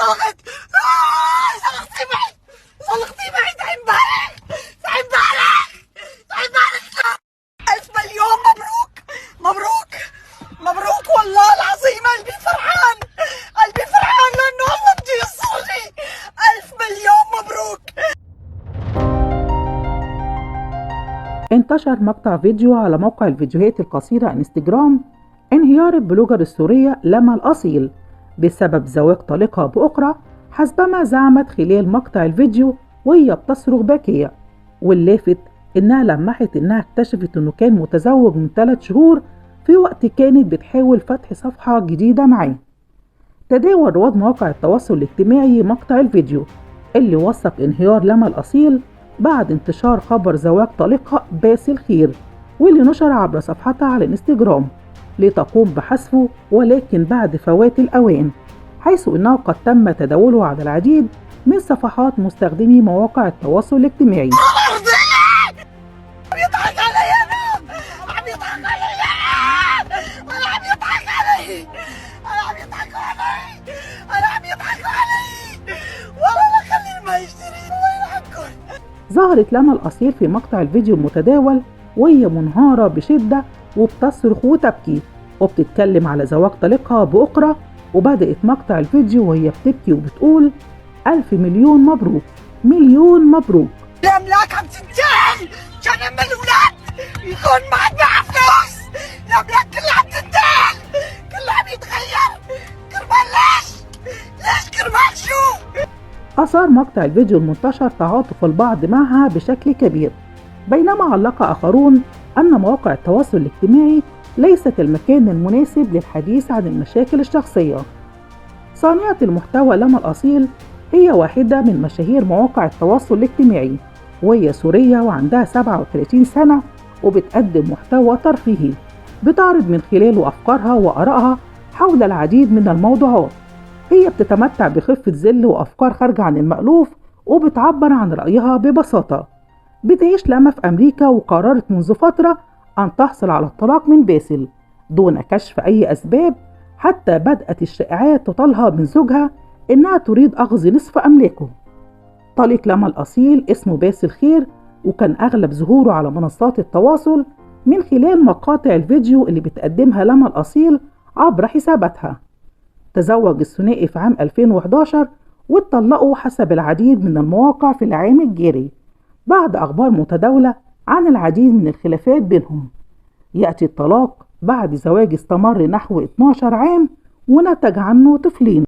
صلغت صلغتي معي، صلغتي معي. تعي مبارك، تعي مبارك، تعي مبارك. 1000 مليون مبروك، مبروك مبروك. والله العظيم قلبي فرحان، قلبي فرحان لانه الله بده يصلي. 1000 مليون مبروك. انتشر مقطع فيديو على موقع الفيديوهات القصيرة انستجرام انهيار البلوجر السورية لما الأصيل بسبب زواج طليقها بأخرى، حسبما زعمت خلال مقطع الفيديو وهي بتصرخ باكية. واللافت إنها لمحت إنها اكتشفت إنه كان متزوج من 3 شهور في وقت كانت بتحاول فتح صفحة جديدة معاه. تداول رواد مواقع التواصل الاجتماعي مقطع الفيديو اللي وثق انهيار لما الأصيل بعد انتشار خبر زواج طليقها باسل خير، واللي نشر عبر صفحتها على الانستجرام لتقوم بحذفه، ولكن بعد فوات الأوان، حيث إنه قد تم تداوله على العديد من صفحات مستخدمي مواقع التواصل الاجتماعي. عم يضحك علي انا، عم يضحك علي انا، عم يضحك علي، انا عم يضحك علي، انا عم يضحك علي. والله لا خلي ما يشتري، الله يلعنكم. ظهرت لما الأصيل في مقطع الفيديو المتداول وهي منهارة بشدة وبتصرخ وتبكي وبتتكلم على زواج طليقها بأخرى. وبدأت مقطع الفيديو وهي بتبكي وبتقول 1000 مليون مبروك، مليون مبروك. الأملاك عم تنتهي، كان أما الأولاد يكون معنا فلوس. الأملاك كلها عم تنتهي، كلها عم يتغير. كرمال ليش كرمال شو؟ أثار مقطع الفيديو المنتشر تعاطف البعض معها بشكل كبير، بينما علق آخرون أن مواقع التواصل الاجتماعي ليست المكان المناسب للحديث عن المشاكل الشخصية. صانعة المحتوى لما الأصيل هي واحدة من مشاهير مواقع التواصل الاجتماعي، وهي سورية وعندها 37 سنة وبتقدم محتوى ترفيهي بتعرض من خلاله أفكارها وآرائها حول العديد من الموضوعات. هي بتتمتع بخفة ظل وأفكار خارجة عن المألوف وبتعبر عن رأيها ببساطة. بتعيش لما في أمريكا وقررت منذ فترة أن تحصل على الطلاق من باسل دون كشف أي أسباب، حتى بدأت الشائعات تطالها من زوجها إنها تريد أخذ نصف أملاكه. طليق لما الأصيل اسمه باسل خير، وكان أغلب ظهوره على منصات التواصل من خلال مقاطع الفيديو اللي بتقدمها لما الأصيل عبر حساباتها. تزوج الثنائي في عام 2011 واتطلقوا حسب العديد من المواقع في العام الجاري بعد أخبار متداولة عن العديد من الخلافات بينهم. يأتي الطلاق بعد زواج استمر نحو 12 عام ونتج عنه طفلين.